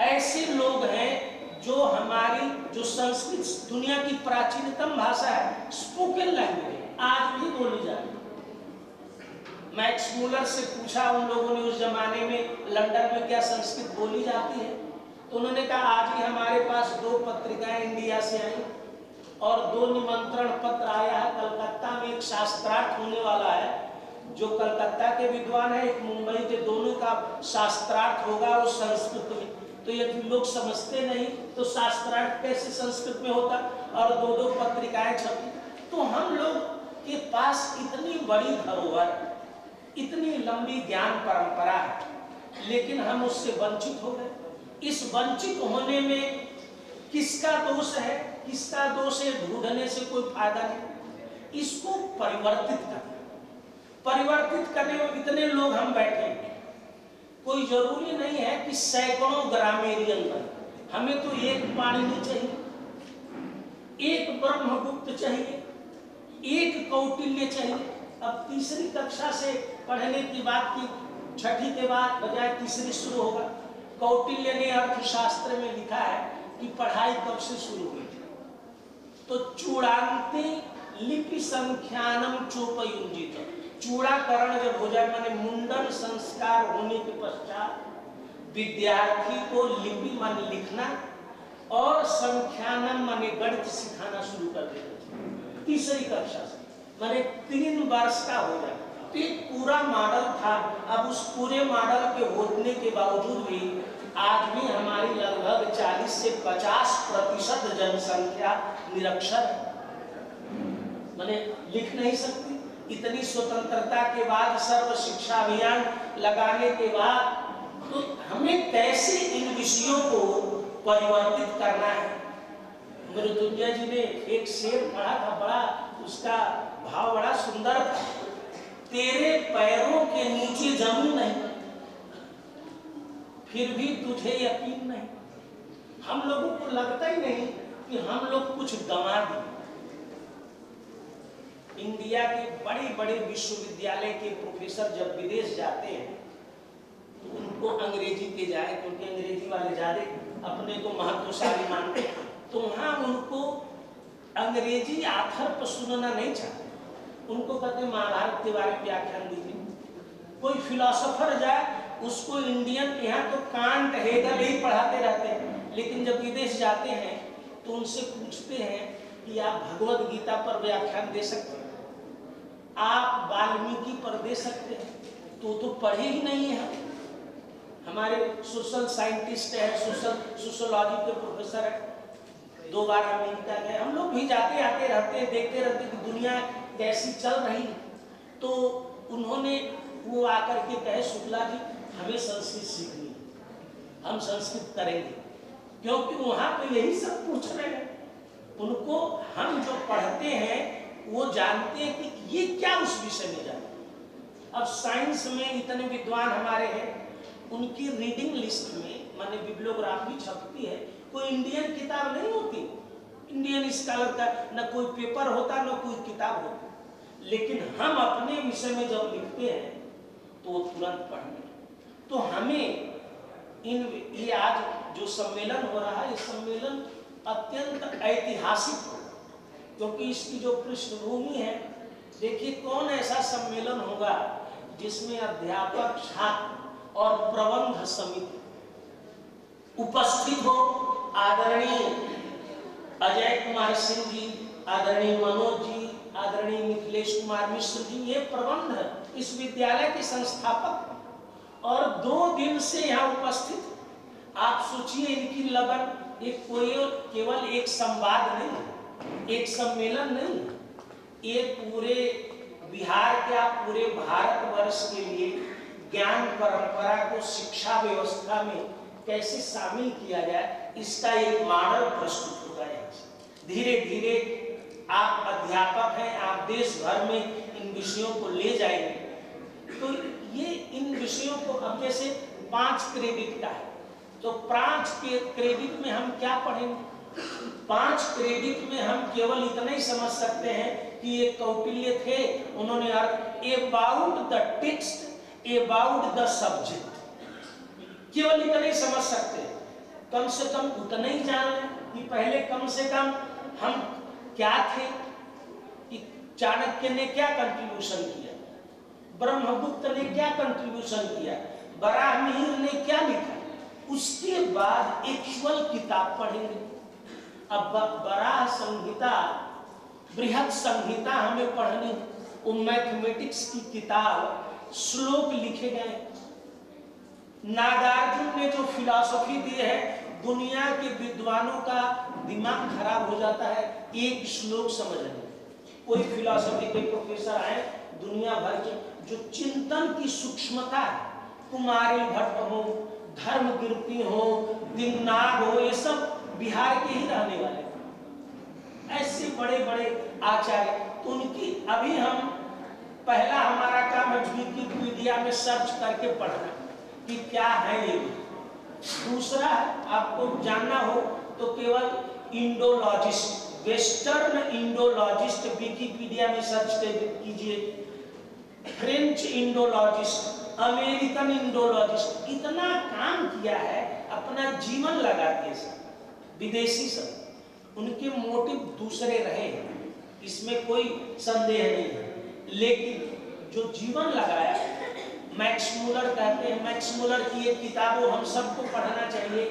ऐसे लोग हैं जो हमारी, जो संस्कृत दुनिया की प्राचीनतम भाषा है, स्पोकन लैंग्वेज आज भी बोली जाती है। मैक्स मूलर से पूछा उन लोगों ने उस जमाने में लंदन में क्या संस्कृत बोली जाती है, तो उन्होंने कहा आज ही हमारे पास 2 पत्रिकाएं इंडिया से आई और 2 निमंत्रण पत्र आया है। कलकत्ता में एक शास्त्रार्थ होने वाला है, जो कलकत्ता के विद्वान है, एक मुंबई के, दोनों का शास्त्रार्थ होगा वो संस्कृत में। तो यदि लोग समझते नहीं तो शास्त्रार्थ कैसे संस्कृत में होता, और 2-2 पत्रिकाएं छपी। तो हम लोग के पास इतनी बड़ी धरोहर, इतनी लंबी ज्ञान परंपरा है, लेकिन हम उससे वंचित हो गए। इस वंचित होने में किसका दोष है, किसका दोष है, ढूंढने से कोई फायदा नहीं। इसको परिवर्तित करने में इतने लोग हम बैठे हैं, कोई जरूरी नहीं है कि सैकड़ों ग्रामेरियन बने। हमें तो एक पाणिनि चाहिए, एक ब्रह्मगुप्त चाहिए, एक कौटिल्य चाहिए। अब तीसरी कक्षा से पढ़ने की बात की, छठी के बाद बजाय तीसरी शुरू होगा। कौटिल्य ने अर्थशास्त्र में लिखा है कि पढ़ाई कब से शुरू हुई, तो चूड़ांते लिपि संख्यानम चोपयुंजित, चूड़ाकरण जब हो जाए, माने मुंडन संस्कार होने के पश्चात विद्यार्थी को लिपि माने लिखना और संख्यानम माने गणित सिखाना शुरू कर देते तीसरी कक्षा से, माने 3 वर्ष का हो जाए। तो एक पूरा मॉडल था। अब उस पूरे मॉडल के होने के बावजूद भी आज भी हमारी लगभग 40 से 50% जनसंख्या निरक्षर है, माने लिख नहीं सकती। इतनी स्वतंत्रता के बाद, सर्व शिक्षा अभियान लगाने के बाद, तो हमें कैसे इन विषयों को परिवर्तित करना है। मृत्युंजय जी ने एक शेर पढ़ा था, बड़ा उसका भाव बड़ा सुंदर था। तेरे पैरों के नीचे जमीन नहीं, फिर भी तुझे यकीन नहीं। हम लोगों को लगता ही नहीं कि हम लोग कुछ गंवा दिए। इंडिया के बड़े बड़े विश्वविद्यालय के प्रोफेसर जब विदेश जाते हैं तो उनको अंग्रेजी के जाए, क्योंकि अंग्रेजी वाले ज्यादा अपने को महत्वशाली मानते हैं, तो वहां उनको अंग्रेजी आथर पर सुनना नहीं चाहते। उनको कहते महाभारत के बारे में व्याख्यान दीजिए। कोई फिलोसोफर जाए, उसको इंडियन, यहाँ तो कांट हेगल ही पढ़ाते रहते हैं, लेकिन जब विदेश जाते हैं तो उनसे पूछते हैं कि आप भगवद गीता पर व्याख्यान दे सकते हैं, आप वाल्मीकि पर दे सकते हैं, तो पढ़े ही नहीं है। हमारे सोशल साइंटिस्ट है, सोशोलॉजी के प्रोफेसर है, 2 बार अमेरिका गए। हम लोग भी जाते आते रहते हैं, देखते रहते कि दुनिया कैसी चल रही है। तो उन्होंने वो आकर के कहे, शुक्ला जी हमें संस्कृत सीखनी है, हम संस्कृत करेंगे, क्योंकि वहां पे यही सब पूछ रहे हैं। उनको हम जो पढ़ते हैं वो जानते हैं कि ये क्या उस विषय में जाने। अब साइंस में इतने विद्वान हमारे हैं, उनकी रीडिंग लिस्ट में माने बिब्लियोग्राफी छपती है, कोई इंडियन किताब नहीं होती। इंडियन स्कॉलर का न कोई पेपर होता, न कोई किताब होती। लेकिन हम अपने विषय में जब लिखते हैं तो वो तुरंत पढ़ने। तो हमें ये आज जो सम्मेलन हो रहा है, ये सम्मेलन अत्यंत ऐतिहासिक हो, क्योंकि इसकी जो पृष्ठभूमि है, देखिए कौन ऐसा सम्मेलन होगा जिसमें अध्यापक, छात्र और प्रबंध समिति उपस्थित हो। आदरणीय अजय कुमार सिंह जी, आदरणीय मनोज जी, आदरणीय मिथिलेश कुमार मिश्र जी, ये प्रबंध इस विद्यालय के संस्थापक और 2 दिन से यहाँ उपस्थित। आप सोचिए इनकी लगन, ये कोई केवल एक संवाद नहीं, एक सम्मेलन नहीं, ये पूरे बिहार क्या पूरे भारतवर्ष के लिए ज्ञान परंपरा को शिक्षा व्यवस्था में कैसे शामिल किया जाए, इसका एक मॉडल प्रस्तुत होता है। धीरे धीरे आप अध्यापक हैं, आप देश भर में इन विषयों को ले जाएंगे। तो ये इन विषयों को अब जैसे 5 क्रेडिट का है, तो 5 क्रेडिट में हम क्या पढ़ेंगे? 5 क्रेडिट में हम केवल इतना ही समझ सकते हैं कि ये कौटिल्य थे, उन्होंने अर्थ about the text, about the subject, केवल इतना ही समझ सकते हैं। कम से कम उतना ही जान लें कि पहले कम से कम हम क्या थे, कि चाणक्य ने क्या कंट्रीब्यूशन किया, ब्रह्मगुप्त ने क्या कंट्रीब्यूशन किया, बराहमिहिर ने क्या लिखा, उसके बाद एक्चुअल किताब पढ़ेंगे। अब बराह संहिता, बृहद संहिता हमें पढ़नी, वो मैथमेटिक्स की किताब, श्लोक लिखे गए। नागार्जुन ने जो फिलॉसफी दी है, दुनिया के विद्वानों का दिमाग खराब हो जाता है एक श्लोक समझने में। कोई फिलॉसफी के प्रोफेसर आए दुनिया भर के, जो चिंतन की सूक्ष्मता है, कुमारी भट्ट हो, धर्मकीर्ति हो, दिन्नाग हो, ये सब बिहार के ही रहने वाले, ऐसे बड़े बड़े आचार्य। तो उनकी अभी हम पहला हमारा काम है विकिपीडिया में सर्च करके पढ़ना कि क्या है ये। दूसरा आपको जानना हो तो केवल इंडोलॉजिस्ट, वेस्टर्न इंडोलॉजिस्ट विकिपीडिया में सर्च कीजिए, फ्रेंच इंडोलॉजिस्ट, अमेरिकन इंडोलॉजिस्ट, इतना काम किया है, अपना जीवन लगा के विदेशी सब। उनके मोटिव दूसरे रहे, इसमें कोई संदेह नहीं है, लेकिन जो जीवन लगाया, मैक्स मुलर कहते हैं, मैक्स मुलर की एक किताब हम सबको पढ़ना चाहिए।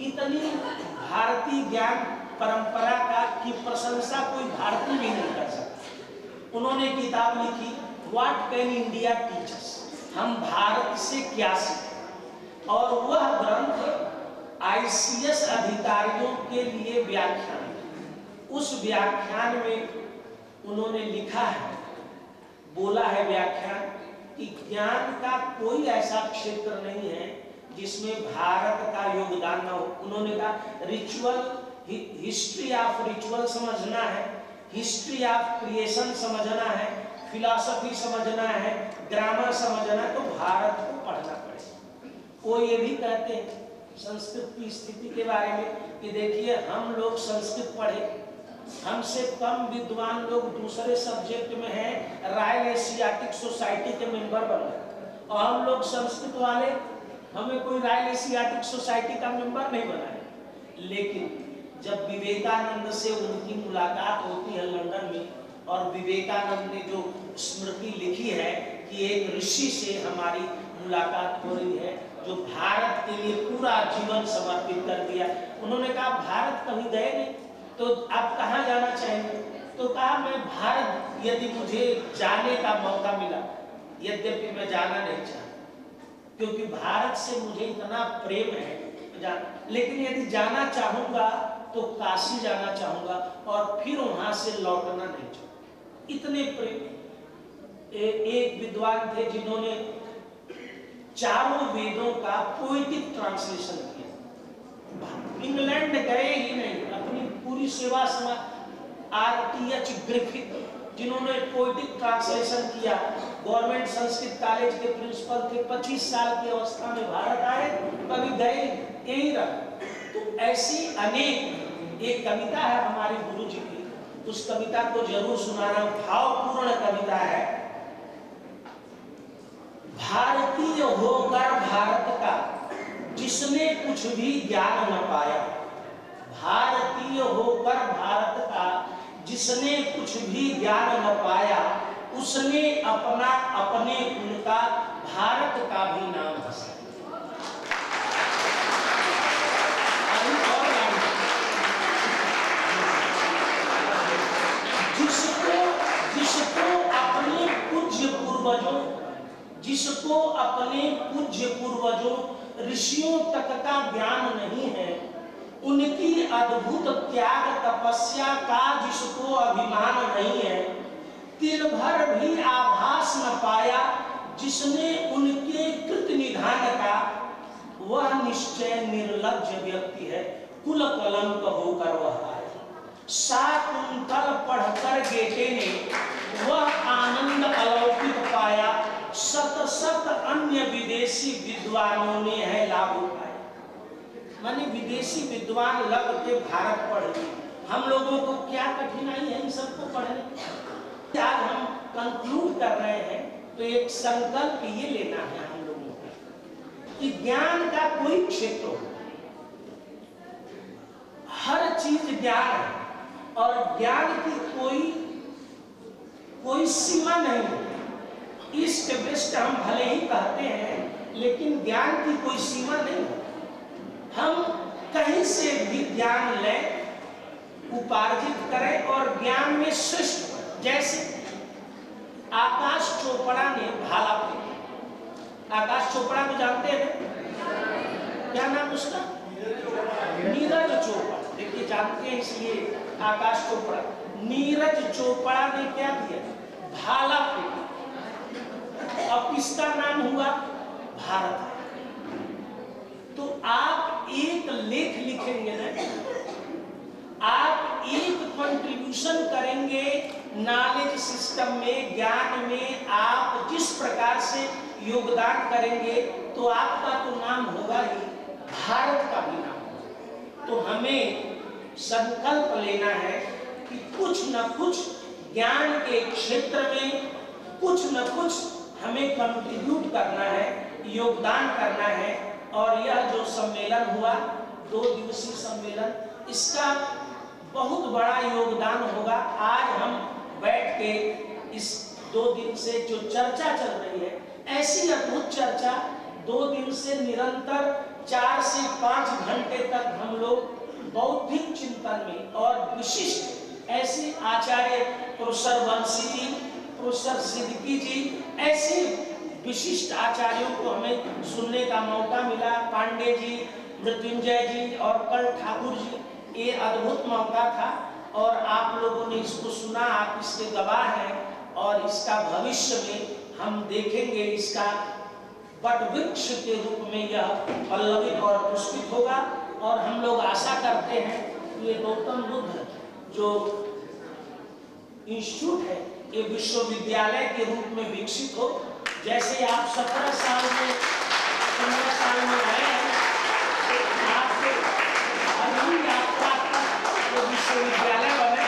इतनी भारतीय ज्ञान परंपरा का की प्रशंसा कोई भारतीय भी नहीं कर सकता। उन्होंने किताब लिखी, what can India teach us, हम भारत से क्या सीखें, और वह ग्रंथ ICS अधिकारियों के लिए व्याख्यान। उस व्याख्यान में उन्होंने लिखा है, बोला है व्याख्यान कि ज्ञान का कोई ऐसा क्षेत्र नहीं है जिसमें भारत का योगदान ना हो। उन्होंने कहा रिचुअल, हिस्ट्री ऑफ रिचुअल समझना है, हिस्ट्री ऑफ क्रिएशन समझना है, फिलॉसफी समझना है, ग्रामर समझना है, तो भारत को पढ़ना पड़ेगा। वो ये भी कहते हैं संस्कृत की स्थिति के बारे में कि देखिए हम लोग संस्कृत पढ़े, हमसे कम विद्वान लोग दूसरे सब्जेक्ट में हैं, रॉयल एशियाटिक सोसाइटी के मेंबर बन गए, और हम लोग संस्कृत वाले, हमें कोई रॉयल एशियाटिक सोसाइटी का मेंबर नहीं बनाया। लेकिन जब विवेकानंद से उनकी मुलाकात होती है लंदन में, और विवेकानंद ने जो स्मृति लिखी है कि एक ऋषि से हमारी मुलाकात हो रही है जो भारत के लिए पूरा जीवन समर्पित कर दिया। उन्होंने कहा भारत कभी गए नहीं, तो आप कहाँ जाना चाहेंगे? तो कहा मैं भारत, यदि मुझे जाने का मौका मिला, यद्यपि मैं जाना नहीं चाहता क्योंकि भारत से मुझे इतना प्रेम है, लेकिन यदि जाना चाहूंगा तो काशी जाना चाहूंगा और फिर वहां से लौटना नहीं चाहूंगा, इतने प्रेम। एक विद्वान थे जिन्होंने चारों वेदों का पोएटिक ट्रांसलेशन किया, इंग्लैंड गए ही नहीं, अपनी पूरी सेवा समय RTH ग्रिफिथ जिन्होंने पोएटिक ट्रांसलेशन किया, गवर्नमेंट संस्कृत कॉलेज के प्रिंसिपल थे, 25 साल की अवस्था में भारत आए, कभी गए यही रहे। तो ऐसी अनेक, एक कविता है हमारे गुरु जी की, उस कविता को जरूर सुनाना, भावपूर्ण कविता है। भारतीय होकर भारत का जिसने कुछ भी ज्ञान न पाया, भारतीय होकर भारत का जिसने कुछ भी ज्ञान न पाया, उसने अपना अपने कुल का भारत का भी नाम हंसा। जिसको अपने पूज्य पूर्वजों ऋषियों तक का ज्ञान नहीं है, उनकी अद्भुत त्याग तपस्या का जिसको अभिमान नहीं है, तिल भर भी आभास न पाया जिसने उनके कृत निधान का, वह निश्चय निर्लज्ज व्यक्ति है, कुल कलंक होकर वह आए। शाकुंतल पढ़कर गेटे ने वह आनंद अलौकिक पाया, सत सत अन्य विदेशी विद्वानों ने है लाभ उठाया। माने विदेशी विद्वान लग के भारत पढ़ लिए, हम लोगों को क्या कठिनाई है इन सबको पढ़ने की। आज हम कंक्लूड कर रहे हैं तो एक संकल्प ये लेना है हम लोगों को कि ज्ञान का कोई क्षेत्र हो, हर चीज ज्ञान है और ज्ञान की कोई सीमा नहीं है। ईस्ट वेस्ट हम भले ही कहते हैं, लेकिन ज्ञान की कोई सीमा नहीं है। हम कहीं से भी ज्ञान लें, उपार्जित करें और ज्ञान में श्रेष्ठ बने। जैसे आकाश चोपड़ा ने भाला फेंका। आकाश चोपड़ा को जानते हैं, क्या नाम उसका? नीरज चोपड़ा। देखिए जानते हैं इसलिए आकाश चोपड़ा। नीरज चोपड़ा ने क्या किया? भाला फेंका। अब किसका नाम हुआ? भारत। तो आप एक लेख लिखेंगे ना, आप एक कंट्रीब्यूशन करेंगे नॉलेज सिस्टम में, ज्ञान में आप जिस प्रकार से योगदान करेंगे तो आपका तो नाम होगा ही, भारत का भी नाम होगा। तो हमें संकल्प लेना है कि कुछ न कुछ ज्ञान के क्षेत्र में कुछ न कुछ हमें कंट्रीब्यूट करना है, योगदान करना है। और यह जो सम्मेलन हुआ, 2 दिवसीय सम्मेलन, इसका बहुत बड़ा योगदान होगा। आज हम बैठ के इस 2 दिन से जो चर्चा चल रही है, ऐसी अद्भुत चर्चा 2 दिन से निरंतर 4 से 5 घंटे तक हम लोग बौद्धिक चिंतन में और विशिष्ट ऐसे आचार्य प्रोफेसर बंसी जी, प्रोफेसर सिद्दीकी जी, ऐसे विशिष्ट आचार्यों को हमें सुनने का मौका मिला। पांडे जी, मृत्युंजय जी और कल ठाकुर जी, ये अद्भुत मौका था और आप लोगों ने इसको सुना, आप इसके गवाह हैं और इसका भविष्य में हम देखेंगे, इसका वट वृक्ष के रूप में यह पल्लवित और पुष्पित होगा। और हम लोग आशा करते हैं कि ये गौतम बुद्ध जो इंस्टीट्यूट है, ये विश्वविद्यालय के रूप में विकसित हो। जैसे आप 17 साल में 15 साल में आए हैं, आपके अगली यात्रा तक विश्वविद्यालय बने,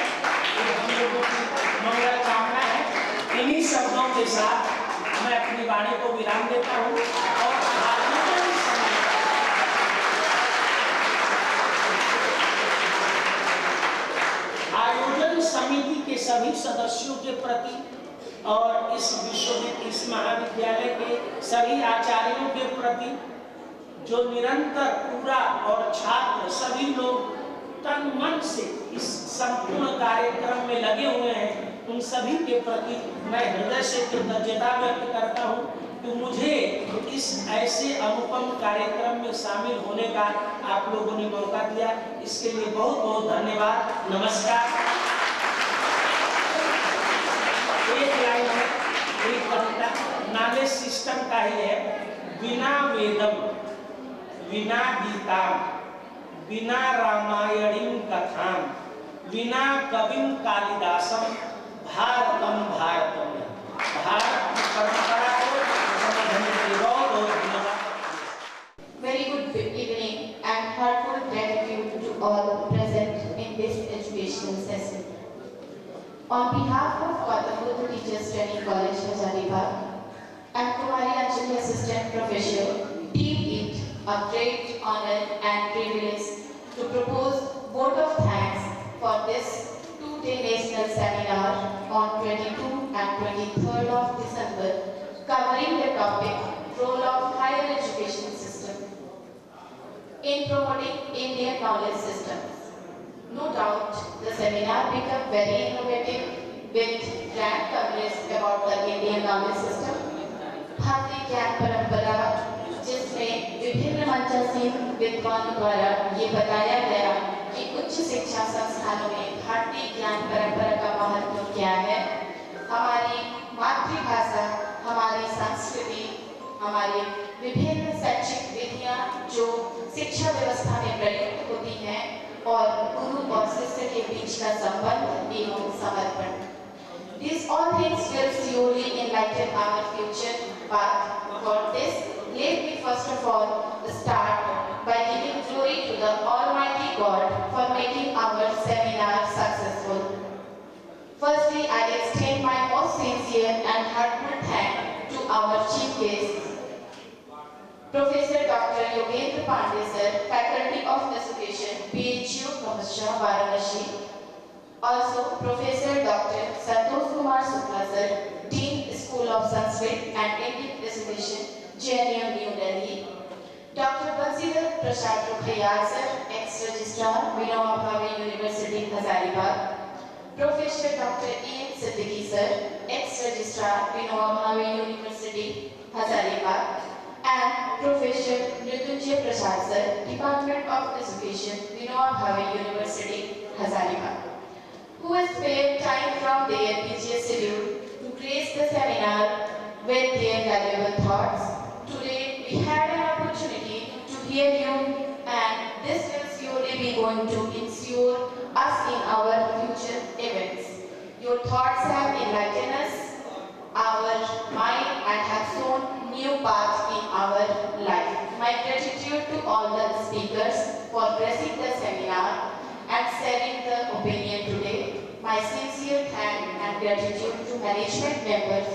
ये हम लोगों की मंगल कामना है। इन्हीं शब्दों के साथ मैं अपनी वाणी को विराम देता हूँ और आयोजन समिति के सभी सदस्यों के प्रति और इस महाविद्यालय के सभी आचार्यों के प्रति जो निरंतर पूरा और छात्र सभी लोग तन मन से इस संपूर्ण कार्यक्रम में लगे हुए हैं, उन सभी के प्रति मैं हृदय से कृतज्ञता व्यक्त करता हूँ कि मुझे इस ऐसे अनुपम कार्यक्रम में शामिल होने का आप लोगों ने मौका दिया। इसके लिए बहुत बहुत धन्यवाद। नमस्कार। एक लाइन है, एक कविता नॉलेज सिस्टम का ही है। बिना वेदम, बिना गीताम, बिना रामायणीं कथाम, बिना कविं कालिदासम, भारतम भारतम। भारत की परंपरा को समझने के बहुत धन्यवाद। Very good evening and heartfelt gratitude to all present in this educational session. On behalf of Gautam Buddha Teachers Training College, Hazaribagh, and Kumari Anjali Assistant Professor, deem it a great honor and privilege to propose vote of thanks for this two-day national seminar on 22 and 23rd of December, covering the topic role of higher education system in promoting Indian knowledge systems. No doubt, the seminar became very innovative with grand coverage about the Indian knowledge system. भारतीय ज्ञान परंपरा, जिसमें विभिन्न मंचासीन विद्वानों द्वारा ये बताया गया कि उच्च शिक्षा संस्थानों में भारतीय ज्ञान परंपरा का महत्व क्या है, हमारी मातृभाषा, हमारी संस्कृति, हमारी विभिन्न शैक्षिक विधियां जो शिक्षा व्यवस्था में प्रयुक्त होती हैं और गुरु और शिष्य के बीच का संबंध एवं समर्पण. These all things will surely enlighten our future, but for this, let me first of all start by giving glory to the Almighty God for making our seminar successful. Firstly, I extend my most sincere and heartfelt thanks to our chief guest, Professor Dr. Yogendra Pandey sir, Faculty of Education, PHU, Mahasha, Varanasi. Also, Professor Dr. Santosh Kumar Shukla sir, Dean, School of Sanskrit and Indian Education, JNU, New Delhi. Dr. Bansidhar Prasad Rukhayar sir, ex-registrar, Vinoba Bhave University, Hazaribagh. Professor Dr. E.M. Siddiqui sir, ex-registrar, Vinoba Bhave University, Hazaribagh. And Professor Mrityunjay Prasad sir, Department of Education, Vinoba Bhave University, Hazaribagh, who has spared time from their busy schedule to grace the seminar with their valuable thoughts. Today we had an opportunity to hear you, and this will surely be going to ensure us in our future events. Your thoughts have enlightened us, our mind, and have shown new paths in our life. My gratitude to all the speakers for gracing the seminar and sharing the opinion today. My sincere thanks and gratitude to management members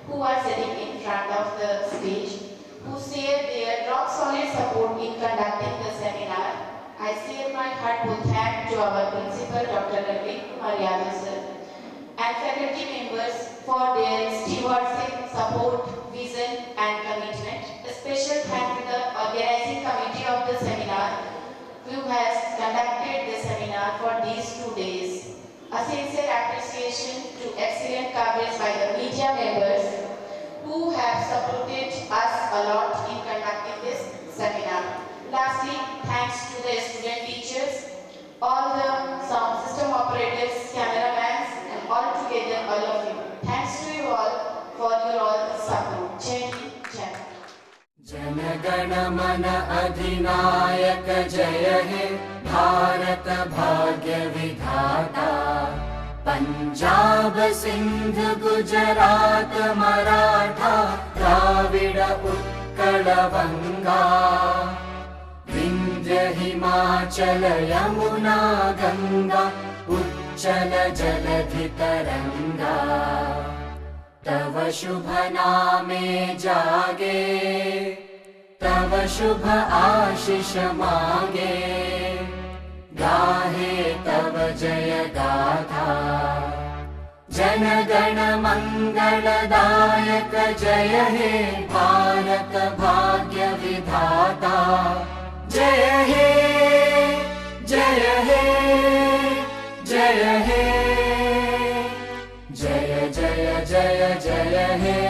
who are sitting in front of the stage, who share their rock-solid support in conducting the seminar. I share my heartfelt thanks to our principal, Dr. Naveen Kumar Yadav sir, and faculty members for their stewardship, support, vision, and commitment. A special thanks to the organizing committee of the seminar, who has conducted the seminar for these 2 days. A sincere appreciation to excellent coverage by the media members who have supported us a lot in conducting this seminar. Lastly, thanks to the student teachers, all the sound system operators, cameramans, and all together, all of you. Thanks to you all for your all support. Jai Hind, Jai Bharat. Jana Gana मन अधिनायक जय हे भारत भाग्य विधाता. पंजाब सिंध गुजरात मराठा द्राविड उत्कल बंगा. विंध्य हिमाचल यमुना गंगा उच्चल जलधि तरंगा. तव शुभ नामे जागे, तव शुभ आशीष मागे. गाहे तव जय गाथा. जन गण मंगलदायक जय हे भारत भाग्य विधाता. जय हे जय हे जय हे जय जय जय जय हे.